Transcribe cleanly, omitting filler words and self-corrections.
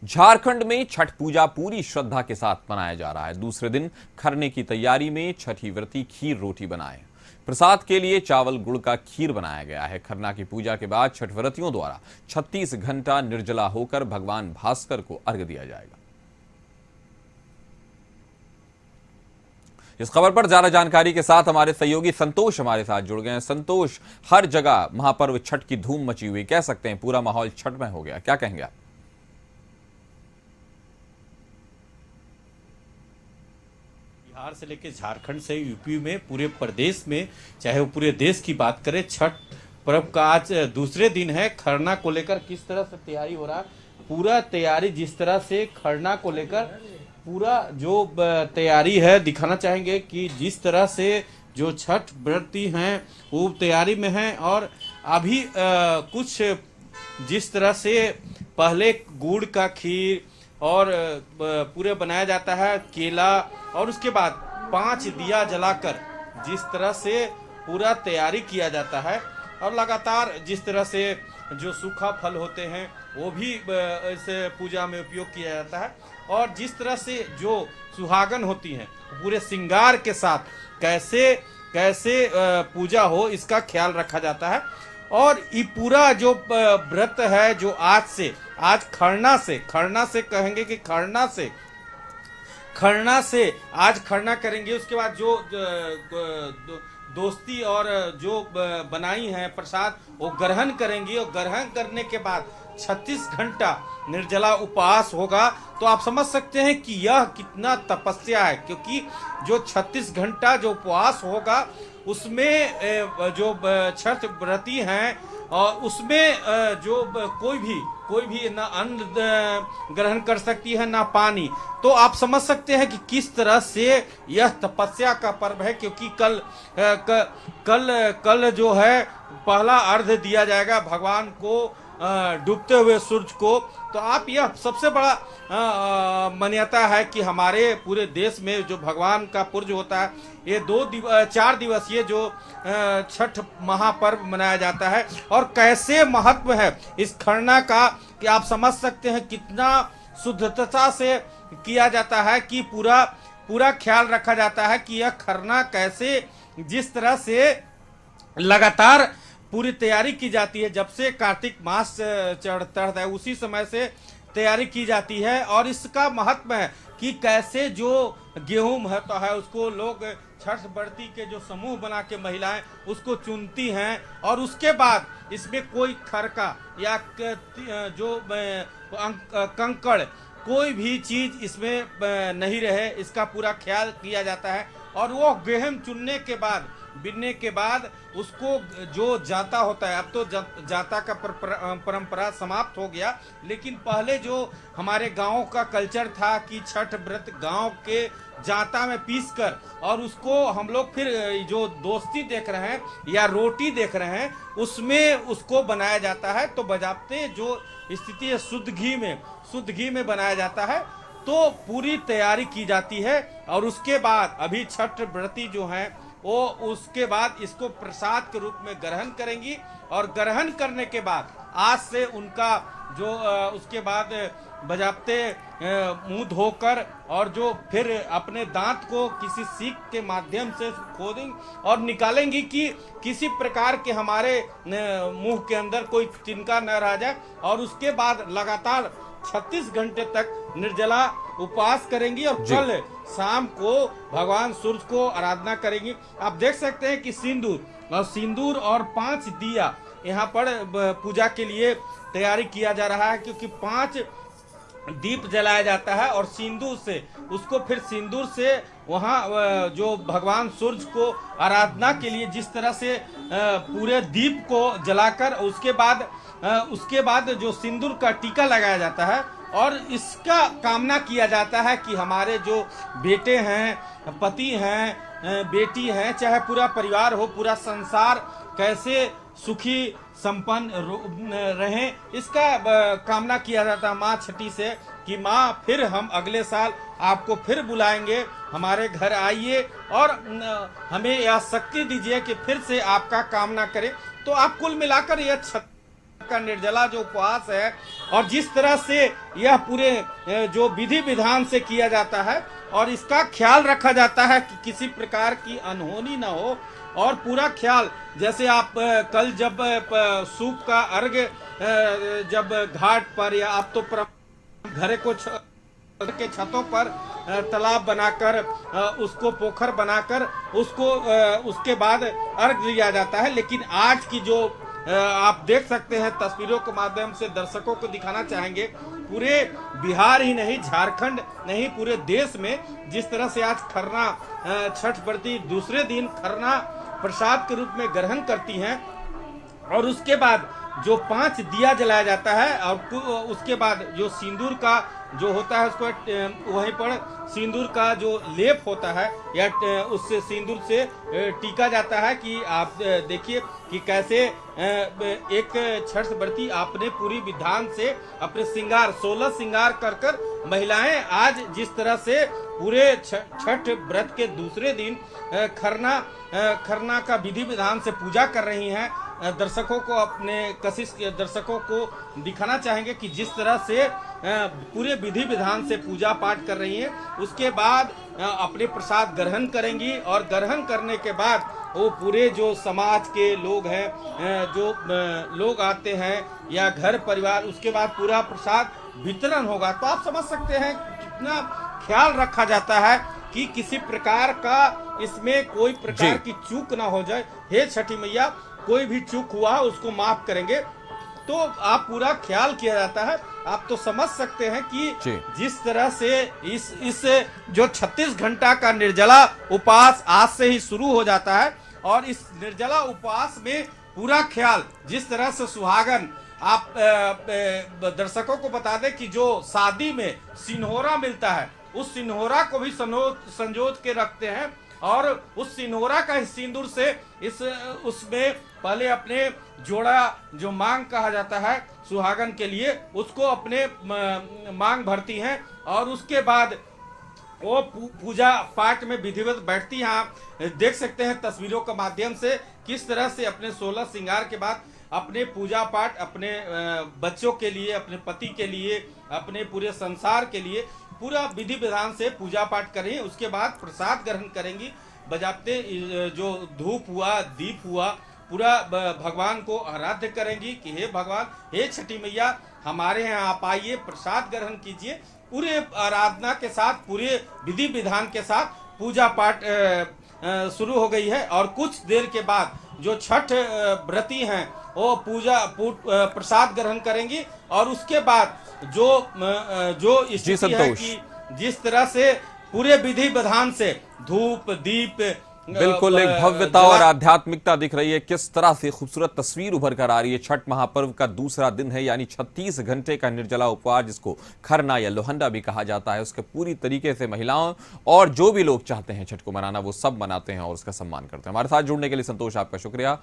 झारखंड में छठ पूजा पूरी श्रद्धा के साथ मनाया जा रहा है। दूसरे दिन खरने की तैयारी में छठी व्रती खीर रोटी बनाए। प्रसाद के लिए चावल गुड़ का खीर बनाया गया है। खरना की पूजा के बाद छठ व्रतियों द्वारा 36 घंटा निर्जला होकर भगवान भास्कर को अर्घ्य दिया जाएगा। इस खबर पर ज्यादा जानकारी के साथ हमारे सहयोगी संतोष हमारे साथ जुड़ गए हैं। संतोष, हर जगह महापर्व छठ की धूम मची हुई, कह सकते हैं पूरा माहौल छठमय हो गया, क्या कहेंगे आप? बिहार से लेकर झारखंड से यूपी में पूरे प्रदेश में, चाहे वो पूरे देश की बात करें, छठ पर्व का आज दूसरे दिन है। खरना को लेकर किस तरह से तैयारी हो रहा है, पूरा तैयारी जिस तरह से खरना को लेकर पूरा जो तैयारी है दिखाना चाहेंगे कि जिस तरह से जो छठ व्रती हैं वो तैयारी में हैं। और अभी कुछ जिस तरह से पहले गुड़ का खीर और पूरे बनाया जाता है, केला, और उसके बाद 5 दिया जलाकर जिस तरह से पूरा तैयारी किया जाता है। और लगातार जिस तरह से जो सूखा फल होते हैं वो भी इस पूजा में उपयोग किया जाता है। और जिस तरह से जो सुहागन होती हैं पूरे श्रृंगार के साथ कैसे कैसे पूजा हो इसका ख्याल रखा जाता है। और ये पूरा जो व्रत है जो आज खरना से कहेंगे कि खरना से आज खरना करेंगे। उसके बाद जो दोस्ती और जो बनाई है प्रसाद वो ग्रहण करेंगी। और ग्रहण करने के बाद 36 घंटा निर्जला उपवास होगा। तो आप समझ सकते हैं कि यह कितना तपस्या है, क्योंकि जो 36 घंटा जो उपवास होगा उसमें जो छठ व्रती हैं और उसमें जो कोई भी ना अन्न ग्रहण कर सकती है ना पानी। तो आप समझ सकते हैं कि किस तरह से यह तपस्या का पर्व है, क्योंकि कल जो है पहला अर्घ्य दिया जाएगा भगवान को डूबते हुए सूरज को। तो आप यह सबसे बड़ा मान्यता है कि हमारे पूरे देश में जो भगवान का पूज्य होता है, ये 4 दिवसीय जो छठ महापर्व मनाया जाता है। और कैसे महत्व है इस खरना का कि आप समझ सकते हैं कितना शुद्धता से किया जाता है, कि पूरा ख्याल रखा जाता है कि यह खरना कैसे जिस तरह से लगातार पूरी तैयारी की जाती है। जब से कार्तिक मास चढ़ता है उसी समय से तैयारी की जाती है। और इसका महत्व है कि कैसे जो गेहूं होता है उसको लोग छठ व्रती के जो समूह बना के महिलाएं उसको चुनती हैं। और उसके बाद इसमें कोई खरका या जो कंकड़ कोई भी चीज इसमें नहीं रहे, इसका पूरा ख्याल किया जाता है। और वो गेहूं चुनने के बाद बिनने के बाद उसको जो जाता होता है, अब तो जाता का परंपरा समाप्त हो गया, लेकिन पहले जो हमारे गांव का कल्चर था कि छठ व्रत गांव के जाता में पीसकर और उसको हम लोग फिर जो दोस्ती देख रहे हैं या रोटी देख रहे हैं उसमें उसको बनाया जाता है। तो बजाते जो स्थिति है शुद्ध घी में बनाया जाता है। तो पूरी तैयारी की जाती है। और उसके बाद अभी छठ व्रती जो हैं वो उसके बाद इसको प्रसाद के रूप में ग्रहण करेंगी। और ग्रहण करने के बाद आज से उनका जो उसके बाद बजाते मुंह धोकर और जो फिर अपने दांत को किसी सीख के माध्यम से खोदेंगे और निकालेंगी कि किसी प्रकार के हमारे मुंह के अंदर कोई तिनका न रह जाए। और उसके बाद लगातार 36 घंटे तक निर्जला उपवास करेंगी। और कल शाम को भगवान सूर्य को आराधना करेंगी। आप देख सकते हैं कि सिंदूर और 5 दिया यहाँ पर पूजा के लिए तैयारी किया जा रहा है, क्योंकि 5 दीप जलाया जाता है। और सिंदूर से वहाँ जो भगवान सूर्य को आराधना के लिए जिस तरह से पूरे दीप को जलाकर उसके बाद जो सिंदूर का टीका लगाया जाता है। और इसका कामना किया जाता है कि हमारे जो बेटे हैं, पति हैं, बेटी हैं, चाहे पूरा परिवार हो, पूरा संसार कैसे सुखी संपन्न रहें, इसका कामना किया जाता है माँ छठी से कि माँ फिर हम अगले साल आपको फिर बुलाएंगे, हमारे घर आइए और हमें यह शक्ति दीजिए कि फिर से आपका कामना करें। तो आप कुल मिलाकर यह का निर्जला जो उपवास है और जिस तरह से यह पूरे जो विधि विधान से किया जाता है और इसका ख्याल रखा जाता है कि किसी प्रकार की अनहोनी न हो और पूरा ख्याल, जैसे आप कल जब सूप का अर्घ जब घाट पर या आप तो घरे को के छतों पर तालाब बनाकर उसको पोखर बनाकर उसको उसके बाद अर्घ दिया जाता है, लेकिन आज की जो आप देख सकते हैं तस्वीरों के माध्यम से दर्शकों को दिखाना चाहेंगे, पूरे बिहार ही नहीं, झारखंड नहीं, पूरे देश में जिस तरह से आज खरना छठ व्रती दूसरे दिन खरना प्रसाद के रूप में ग्रहण करती हैं और उसके बाद जो 5 दिया जलाया जाता है और उसके बाद जो सिंदूर का जो होता है उसको वहीं पर सिंदूर का जो लेप होता है या उससे सिंदूर से टीका जाता है कि आप देखिए कि कैसे एक छठ व्रती आपने पूरी विधान से अपने श्रृंगार 16 श्रृंगार कर महिलाएं आज जिस तरह से पूरे छठ व्रत के दूसरे दिन खरना का विधि विधान से पूजा कर रही हैं। दर्शकों को अपने कशिश दर्शकों को दिखाना चाहेंगे कि जिस तरह से पूरे विधि विधान से पूजा पाठ कर रही हैं, उसके बाद अपने प्रसाद ग्रहण करेंगी और ग्रहण करने के बाद वो पूरे जो समाज के लोग हैं, जो लोग आते हैं या घर परिवार, उसके बाद पूरा प्रसाद वितरण होगा। तो आप समझ सकते हैं कितना ख्याल रखा जाता है कि किसी प्रकार का इसमें कोई प्रकार की चूक ना हो जाए। हे छठी मैया, कोई भी चूक हुआ उसको माफ करेंगे, तो आप पूरा ख्याल किया जाता है। आप तो समझ सकते हैं कि जिस तरह से इस जो 36 घंटा का निर्जला उपवास आज से ही शुरू हो जाता है और इस निर्जला उपवास में पूरा ख्याल, जिस तरह से सुहागन, आप दर्शकों को बता दें कि जो शादी में सिन्होरा मिलता है उस सिन्होरा को भी संजोत के रखते हैं और उस सिन्होरा का सिंदूर से उसमें पहले अपने जोड़ा जो मांग कहा जाता है सुहागन के लिए, उसको अपने मांग भरती हैं और उसके बाद वो पूजा पाठ में विधिवत बैठती हैं। आप देख सकते हैं तस्वीरों के माध्यम से किस तरह से अपने 16 श्रृंगार के बाद अपने पूजा पाठ अपने बच्चों के लिए, अपने पति के लिए, अपने पूरे संसार के लिए पूरा विधि विधान से पूजा पाठ करें। उसके बाद प्रसाद ग्रहण करेंगी, बजाते जो धूप हुआ, दीप हुआ, पूरा भगवान को आराध्य करेंगी कि हे भगवान, हे छठी मैया, हमारे यहाँ आप आइए, प्रसाद ग्रहण कीजिए। पूरे आराधना के साथ, पूरे विधि विधान के साथ पूजा पाठ शुरू हो गई है और कुछ देर के बाद जो छठ व्रती हैं वो प्रसाद ग्रहण करेंगी और उसके बाद जो स्थिति है कि जिस तरह से पूरे विधि विधान से धूप दीप बिल्कुल एक भव्यता और आध्यात्मिकता दिख रही है। किस तरह से खूबसूरत तस्वीर उभर कर आ रही है। छठ महापर्व का दूसरा दिन है, यानी 36 घंटे का निर्जला उपवास, जिसको खरना या लोहंडा भी कहा जाता है, उसके पूरी तरीके से महिलाओं और जो भी लोग चाहते हैं छठ को मनाना वो सब मनाते हैं और उसका सम्मान करते हैं। हमारे साथ जुड़ने के लिए संतोष, आपका शुक्रिया।